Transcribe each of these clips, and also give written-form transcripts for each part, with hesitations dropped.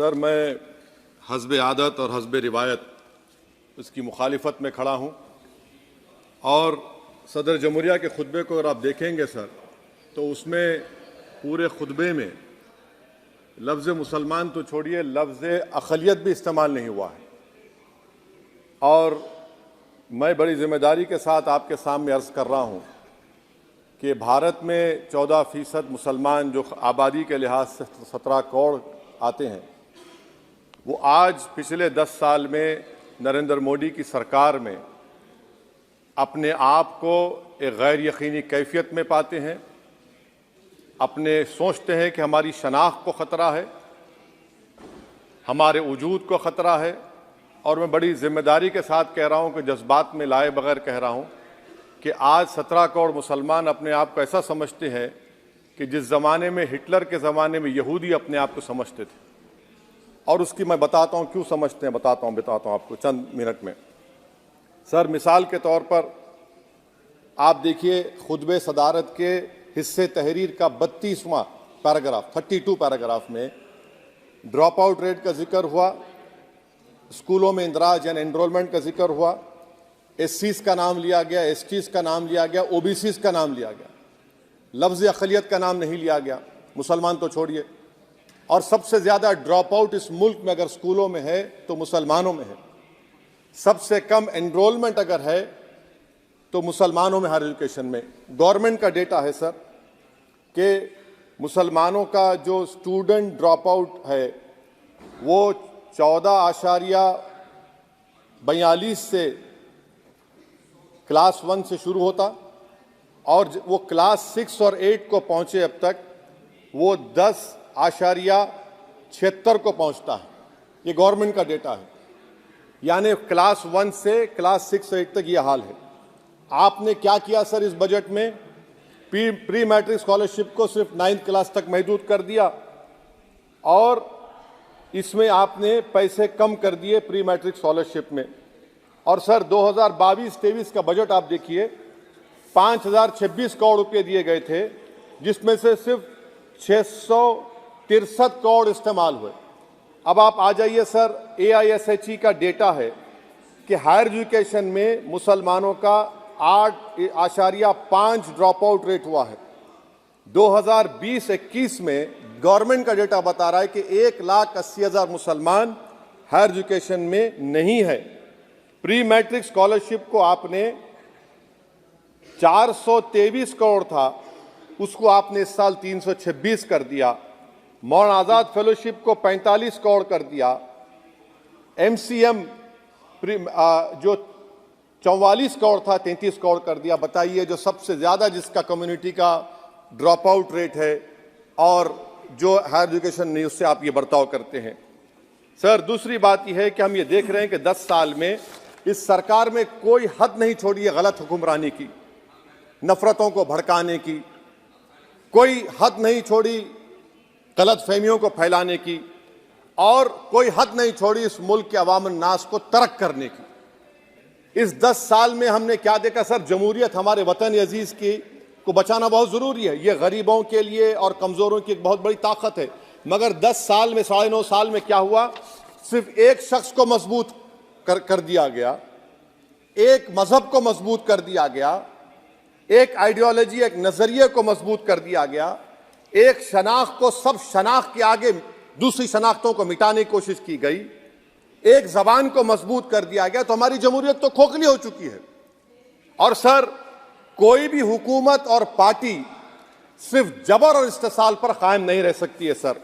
Sir, मैं हस्ब आदत और हस्ब रिवायत इसकी मुखालिफत में खड़ा हूँ और सदर जमहूरिया के खुतबे को अगर आप देखेंगे सर, तो उसमें पूरे खुतबे में लफ्ज़ मुसलमान तो छोड़िए, लफ्ज़ अक़लियत भी इस्तेमाल नहीं हुआ है। और मैं बड़ी ज़िम्मेदारी के साथ आपके सामने अर्ज़ कर रहा हूँ कि भारत में 14% मुसलमान जो आबादी के लिहाज से 17 करोड़ आते हैं, वो आज पिछले 10 साल में नरेंद्र मोदी की सरकार में अपने आप को एक गैर यकीनी कैफियत में पाते हैं, अपने सोचते हैं कि हमारी शनाख्त को ख़तरा है, हमारे वजूद को ख़तरा है। और मैं बड़ी ज़िम्मेदारी के साथ कह रहा हूँ कि जज्बात में लाए बगैर कह रहा हूँ कि आज 17 करोड़ मुसलमान अपने आप को ऐसा समझते हैं कि जिस ज़माने में हिटलर के ज़माने में यहूदी अपने आप को समझते थे। और उसकी मैं बताता हूँ क्यों समझते हैं, बताता हूँ आपको चंद मिनट में। सर, मिसाल के तौर पर आप देखिए खुतबे सदारत के हिस्से तहरीर का 32वां पैराग्राफ 32 पैराग्राफ में ड्रॉप आउट रेट का जिक्र हुआ, स्कूलों में इंदराज यानी एनरोलमेंट का जिक्र हुआ, एससीज का नाम लिया गया, एसटीज का नाम लिया गया, ओबीसीज का नाम लिया गया, लफ्ज़ अक़लियत का नाम नहीं लिया गया, मुसलमान तो छोड़िए। और सबसे ज़्यादा ड्रॉप आउट इस मुल्क में अगर स्कूलों में है तो मुसलमानों में है। सबसे कम एनरोलमेंट अगर है तो मुसलमानों में हायर एजुकेशन में। गवर्नमेंट का डेटा है सर कि मुसलमानों का जो स्टूडेंट ड्रॉप आउट है वो 14.42 से क्लास 1 से शुरू होता और वो क्लास 6 और 8 को पहुंचे अब तक वो 10.76 को पहुंचता है। ये गवर्नमेंट का डेटा है, यानी क्लास 1 से क्लास 6 से 8 तक ये हाल है। आपने क्या किया सर इस बजट में? प्री मैट्रिक स्कॉलरशिप को सिर्फ 9th क्लास तक महदूद कर दिया और इसमें आपने पैसे कम कर दिए प्री मैट्रिक स्कॉलरशिप में। और सर 2022-23 का बजट आप देखिए, 5026 करोड़ रुपए दिए गए थे, जिसमें से सिर्फ 663 करोड़ इस्तेमाल हुए। अब आप आ जाइए सर, AISHE का डेटा है कि हायर एजुकेशन में मुसलमानों का 8.5 ड्रॉप आउट रेट हुआ है। 2020-21 में गवर्नमेंट का डेटा बता रहा है कि 1,80,000 मुसलमान हायर एजुकेशन में नहीं है। प्री मैट्रिक स्कॉलरशिप को आपने 423 करोड़ था, उसको आपने इस साल 326 कर दिया। मौलाना आज़ाद फेलोशिप को 45 करोड़ कर दिया। MCM जो 44 करोड़ था 33 करोड़ कर दिया। बताइए, जो सबसे ज़्यादा जिसका कम्युनिटी का ड्रॉप आउट रेट है और जो हायर एजुकेशन नहीं, उससे आप ये बर्ताव करते हैं। सर, दूसरी बात यह है कि हम ये देख रहे हैं कि 10 साल में इस सरकार में कोई हद नहीं छोड़ी है गलत हुक्मरानी की, नफरतों को भड़काने की, कोई हद नहीं छोड़ी गलत फहमियों को फैलाने की, और कोई हद नहीं छोड़ी इस मुल्क के अवाम नास को तर्क करने की। इस 10 साल में हमने क्या देखा सर? जमहूरियत हमारे वतन अजीज की को बचाना बहुत ज़रूरी है। ये गरीबों के लिए और कमज़ोरों की एक बहुत बड़ी ताकत है। मगर 10 साल में 9.5 साल में क्या हुआ? सिर्फ एक शख्स को मजबूत कर दिया गया, एक मजहब को मजबूत कर दिया गया, एक आइडियोलॉजी, एक नज़रिए को मजबूत कर दिया गया, एक शनाख्त को सब शनाख्त के आगे दूसरी शनाख्तों को मिटाने की कोशिश की गई, एक ज़बान को मजबूत कर दिया गया। तो हमारी जमहूरियत तो खोखली हो चुकी है। और सर, कोई भी हुकूमत और पार्टी सिर्फ जबर और इस्तेसाल पर कायम नहीं रह सकती है सर।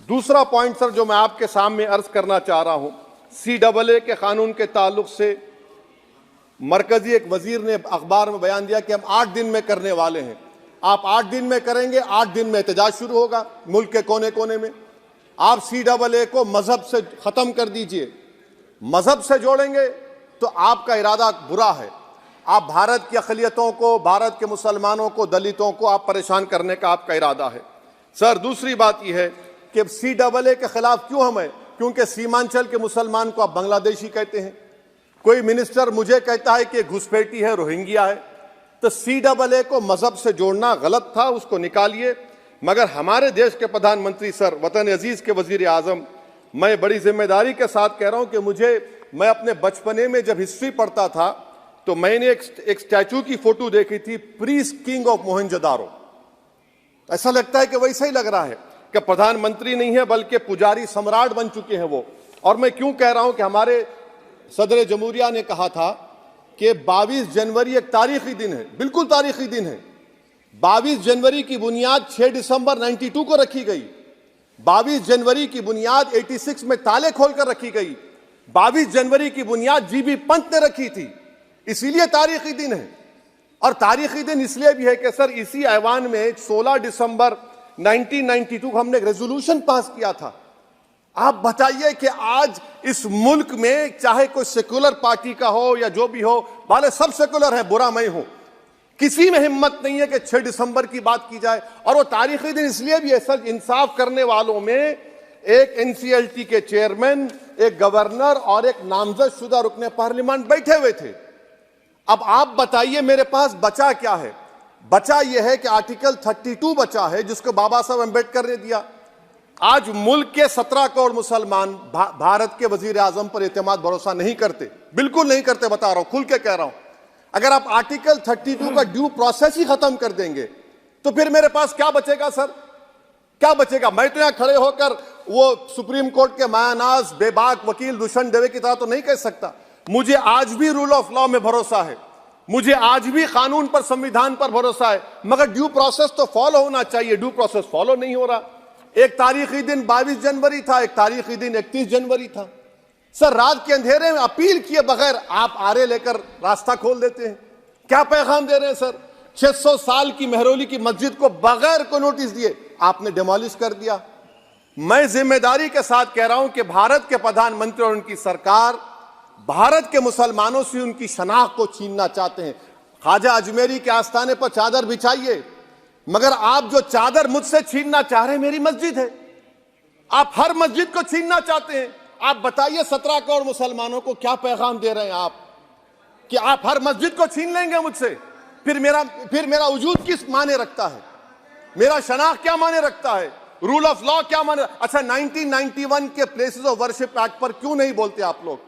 दूसरा पॉइंट सर जो मैं आपके सामने अर्ज करना चाह रहा हूं, CAA के कानून के ताल्लुक से मरकजी एक वजीर ने अखबार में बयान दिया कि हम 8 दिन में करने वाले हैं। आप 8 दिन में करेंगे, 8 दिन में एहतजाज शुरू होगा मुल्क के कोने कोने में। आप CAA को मजहब से खत्म कर दीजिए, मजहब से जोड़ेंगे तो आपका इरादा बुरा है। आप भारत की अक़लियतों को, भारत के मुसलमानों को, दलितों को आप परेशान करने का आपका इरादा है। सर, दूसरी बात यह है कि CAA के खिलाफ क्यों हम हैं? क्योंकि सीमांचल के मुसलमान को आप बांग्लादेशी कहते हैं। कोई मिनिस्टर मुझे कहता है कि घुसपैठी है, रोहिंग्या है। तो CAA को मजहब से जोड़ना गलत था, उसको निकालिए। मगर हमारे देश के प्रधानमंत्री सर, वतन अजीज के वजीर आजम मैं बड़ी जिम्मेदारी के साथ कह रहा हूं कि मैं अपने बचपने में जब हिस्ट्री पढ़ता था तो मैंने एक स्टैचू की फोटो देखी थी, प्रीस्ट किंग ऑफ मोहनजोदारो। ऐसा लगता है कि वैसा ही लग रहा है कि प्रधानमंत्री नहीं है बल्कि पुजारी सम्राट बन चुके हैं वो। और मैं क्यों कह रहा हूं कि हमारे सदर जमहूरिया ने कहा था कि 22 जनवरी एक तारीखी दिन है, बिल्कुल तारीखी दिन है। 22 जनवरी की बुनियाद 6 दिसंबर 92 को रखी गई। 22 जनवरी की बुनियाद 86 में ताले खोलकर रखी गई। 22 जनवरी की बुनियाद जीबी पंत ने रखी थी, इसीलिए तारीखी दिन है। और तारीखी दिन इसलिए भी है कि सर इसी ऐवान में 16 दिसंबर 1992 को हमने एक रेजोल्यूशन पास किया था। आप बताइए कि आज इस मुल्क में चाहे कोई सेकुलर पार्टी का हो या जो भी हो, वाले सब सेकुलर है, बुरा मैं हूं, किसी में हिम्मत नहीं है कि 6 दिसंबर की बात की जाए। और वो तारीखी दिन इसलिए भी है सर, इंसाफ करने वालों में एक एनसीएलटी के चेयरमैन, एक गवर्नर और एक नामजद शुदा रुकने पार्लियामेंट बैठे हुए थे। अब आप बताइए मेरे पास बचा क्या है? बचा यह है कि आर्टिकल 32 बचा है जिसको बाबा साहब अम्बेडकर ने दिया। आज मुल्क के 17 करोड़ मुसलमान भारत के वजीर आजम पर एतमाद भरोसा नहीं करते, बिल्कुल नहीं करते, बता रहा हूं, खुल के कह रहा हूं। अगर आप आर्टिकल 32 का ड्यू प्रोसेस ही खत्म कर देंगे तो फिर मेरे पास क्या बचेगा सर? क्या बचेगा? मैं तो यहां खड़े होकर वो सुप्रीम कोर्ट के मायानाज बेबाक वकील दुष्यंत दवे की तरह तो नहीं कह सकता। मुझे आज भी रूल ऑफ लॉ में भरोसा है, मुझे आज भी कानून पर, संविधान पर भरोसा है, मगर ड्यू प्रोसेस तो फॉलो होना चाहिए। ड्यू प्रोसेस फॉलो नहीं हो रहा। एक तारीखी दिन 22 जनवरी था, एक तारीखी दिन 31 जनवरी था। सर रात के अंधेरे में अपील किए बगैर आप आरे लेकर रास्ता खोल देते हैं। क्या पैगाम दे रहे हैं सर? 600 साल की मेहरौली की मस्जिद को बगैर को नोटिस दिए आपने डिमोलिश कर दिया। मैं जिम्मेदारी के साथ कह रहा हूं कि भारत के प्रधानमंत्री और उनकी सरकार भारत के मुसलमानों से उनकी शनाख्त को छीनना चाहते हैं। ख्वाजा अजमेरी के आस्थाने पर चादर बिछाइए, मगर आप जो चादर मुझसे छीनना चाह रहे हैं, मेरी मस्जिद है, आप हर मस्जिद को छीनना चाहते हैं। आप बताइए 17 करोड़ मुसलमानों को क्या पैगाम दे रहे हैं आप कि आप हर मस्जिद को छीन लेंगे मुझसे? फिर मेरा वजूद किस माने रखता है? मेरा शनाख्त क्या माने रखता है? रूल ऑफ लॉ क्या माने? अच्छा, 1991 के प्लेसेस ऑफ वर्शिप एक्ट पर क्यों नहीं बोलते आप लोग?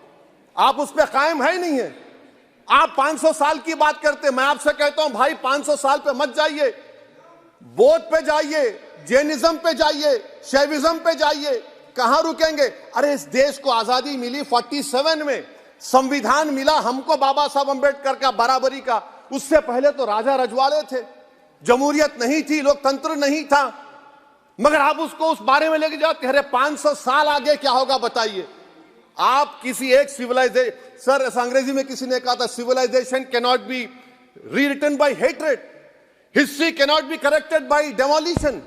आप उस पर कायम है ही नहीं है। आप 500 साल की बात करते। मैं आपसे कहता हूं भाई 500 साल पे मत जाइए, बौद्ध पे जाइए, जैनिज्म पे जाइए, शैविज्म पे जाइए, कहां रुकेंगे? अरे इस देश को आजादी मिली 47 में, संविधान मिला हमको बाबा साहब अम्बेडकर का, बराबरी का। उससे पहले तो राजा रजवाड़े थे, जमहूरियत नहीं थी, लोकतंत्र नहीं था, मगर आप उसको उस बारे में लेके जाते। अरे 500 साल आगे क्या होगा बताइए? आप किसी एक सिविलाइजेशन, सर अंग्रेजी में किसी ने कहा था, civilisation can not be rewritten by hatred, history can not be corrected by demolition.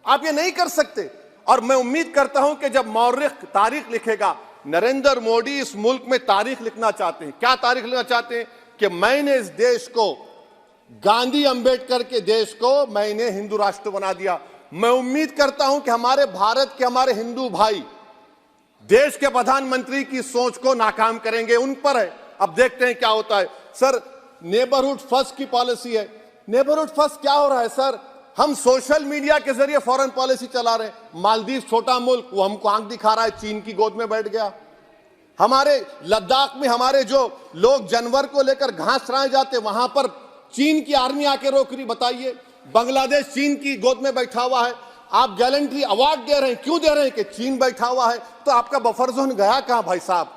आप ये नहीं कर सकते। और मैं उम्मीद करता हूं कि जब मौर्रिख तारीख लिखेगा, नरेंद्र मोदी इस मुल्क में तारीख लिखना चाहते हैं। क्या तारीख लिखना चाहते हैं? कि मैंने इस देश को, गांधी अंबेडकर के देश को मैंने हिंदू राष्ट्र बना दिया। मैं उम्मीद करता हूं कि हमारे भारत के हमारे हिंदू भाई देश के प्रधानमंत्री की सोच को नाकाम करेंगे। उन पर है, अब देखते हैं क्या होता है। सर नेबरहुड फर्स्ट की पॉलिसी है। नेबरहुड फर्स्ट क्या हो रहा है सर? हम सोशल मीडिया के जरिए फॉरेन पॉलिसी चला रहे हैं। मालदीव छोटा मुल्क, वो हमको आंख दिखा रहा है, चीन की गोद में बैठ गया। हमारे लद्दाख में हमारे जो लोग जानवर को लेकर घास चराए जाते, वहां पर चीन की आर्मी आके रोक रही। बताइए, बांग्लादेश चीन की गोद में बैठा हुआ है। आप गैलेंट्री अवार्ड दे रहे हैं, क्यों दे रहे हैं? कि चीन बैठा हुआ है। तो आपका बफर जोन गया कहां भाई साहब?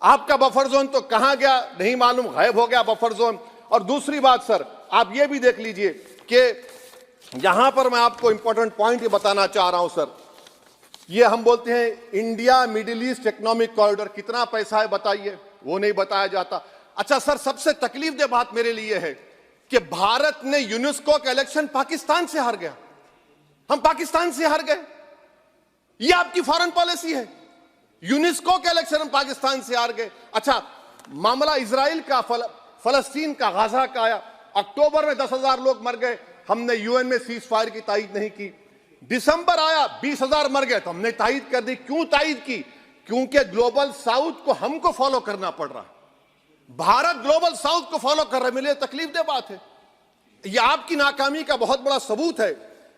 आपका बफर जोन तो कहां गया नहीं मालूम, गायब हो गया बफर जोन। और दूसरी बात सर, आप ये भी देख लीजिए कि यहां पर मैं आपको इंपॉर्टेंट पॉइंट ये बताना चाह रहा हूं सर। ये हम बोलते हैं India middle east economic corridor, कितना पैसा है बताइए? वो नहीं बताया जाता। अच्छा सर, सबसे तकलीफ दे बात मेरे लिए है कि भारत ने यूनेस्को का इलेक्शन पाकिस्तान से हार गया। हम पाकिस्तान से हार गए, ये आपकी फॉरेन पॉलिसी है। यूनेस्को के इलेक्शन हम पाकिस्तान से हार गए। अच्छा, मामला इजराइल का, फलस्तीन का, गाजा का आया। अक्टूबर में 10,000 लोग मर गए, हमने यूएन में सीज फायर की तायीद नहीं की। दिसंबर आया, 20,000 मर गए, तो हमने तायीद कर दी। क्यों तायीद की? क्योंकि ग्लोबल साउथ को हमको फॉलो करना पड़ रहा है। भारत ग्लोबल साउथ को फॉलो कर रहा है। मेरे लिए तकलीफ दे बात है। यह आपकी नाकामी का बहुत बड़ा सबूत है।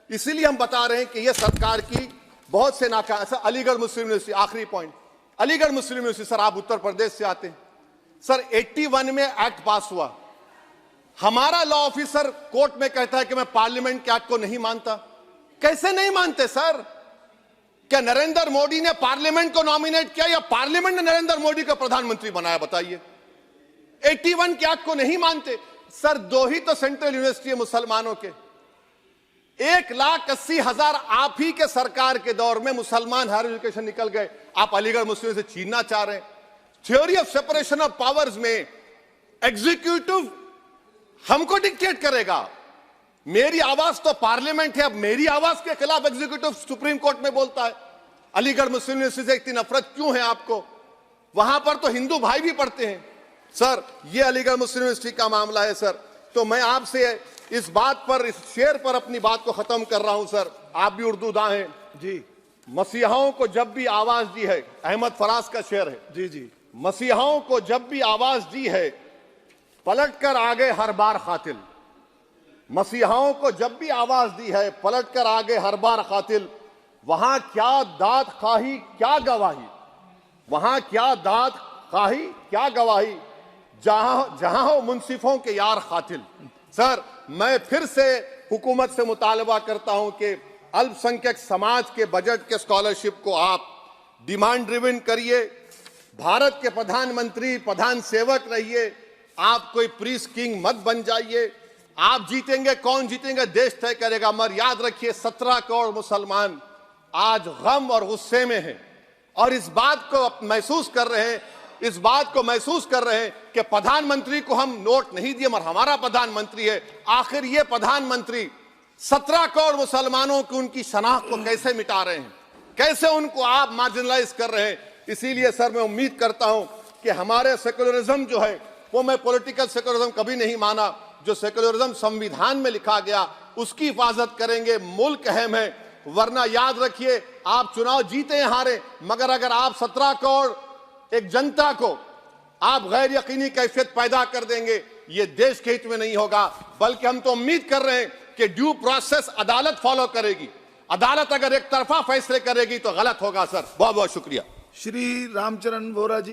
इसीलिए हम बता रहे हैं कि यह सरकार की बहुत से नाका सर, अलीगढ़ मुस्लिम यूनिवर्सिटी, आखिरी पॉइंट, अलीगढ़ मुस्लिम यूनिवर्सिटी सर, आप उत्तर प्रदेश से आते हैं सर, 81 में एक्ट पास हुआ, हमारा लॉ ऑफिसर कोर्ट में कहता है कि मैं पार्लियामेंट के एक्ट को नहीं मानता। कैसे नहीं मानते सर? क्या नरेंद्र मोदी ने पार्लियामेंट को नॉमिनेट किया या पार्लियामेंट ने नरेंद्र मोदी को प्रधानमंत्री बनाया? बताइए। 81 के एक्ट को नहीं मानते सर। 2 ही तो सेंट्रल यूनिवर्सिटी है मुसलमानों के, 1,80,000 आप ही के सरकार के दौर में मुसलमान हायर एजुकेशन निकल गए। आप अलीगढ़ मुस्लिम से छीनना चाह रहे हैं। Theory of separation of powers में एग्जीक्यूटिव हमको डिक्टेट करेगा। मेरी आवाज तो पार्लियामेंट है, अब मेरी आवाज के खिलाफ एग्जीक्यूटिव सुप्रीम कोर्ट में बोलता है। अलीगढ़ मुस्लिम यूनिवर्सिटी से इतनी नफरत क्यों है आपको? वहां पर तो हिंदू भाई भी पढ़ते हैं सर। ये अलीगढ़ मुस्लिम यूनिवर्सिटी का मामला है सर। तो मैं आपसे इस बात पर, इस शेर पर अपनी बात को खत्म कर रहा हूं सर। आप भी उर्दू दां हैं जी। मसीहाओं को जब भी आवाज दी है, अहमद फराज का शेर है जी जी, मसीहाओं को जब भी आवाज दी है, पलट कर आगे हर बार कातिल। मसीहाओं को जब भी आवाज दी है, पलट कर आगे हर बार कातिल। वहां क्या दाद खाही क्या गवाही, वहां क्या दाद खाही क्या गवाही, जहां हो मुंसिफों के यार कातिल। सर, मैं फिर से हुकूमत से मुतालबा करता हूं कि अल्पसंख्यक समाज के बजट के स्कॉलरशिप को आप डिमांड ड्रिवन करिए। भारत के प्रधानमंत्री प्रधान सेवक रहिए। आप कोई प्रीस किंग मत बन जाइए। आप जीतेंगे, कौन जीतेंगे देश तय करेगा। मगर याद रखिए, 17 करोड़ मुसलमान आज गम और गुस्से में हैं और इस बात को महसूस कर रहे हैं, इस बात को महसूस कर रहे हैं कि प्रधानमंत्री को हम नोट नहीं दिए मगर हमारा प्रधानमंत्री है। आखिर ये प्रधानमंत्री 17 करोड़ मुसलमानों की उनकी शनाख्त को कैसे मिटा रहे हैं, कैसे उनको आप मार्जिनलाइज कर रहे हैं। इसीलिए सर, मैं उम्मीद करता हूं कि हमारे सेक्युलरिज्म जो है, वो मैं पॉलिटिकल सेक्युलरिज्म कभी नहीं माना। जो सेक्युलरिज्म संविधान में लिखा गया उसकी हिफाजत करेंगे। मुल्क अहम है, वरना याद रखिए, आप चुनाव जीते हारे, मगर अगर आप 17 करोड़ एक जनता को आप गैर यकीनी कैफियत पैदा कर देंगे, ये देश के हित में नहीं होगा। बल्कि हम तो उम्मीद कर रहे हैं कि ड्यू प्रोसेस अदालत फॉलो करेगी। अदालत अगर एक तरफा फैसले करेगी तो गलत होगा सर। बहुत बहुत शुक्रिया। श्री रामचरण वोरा जी।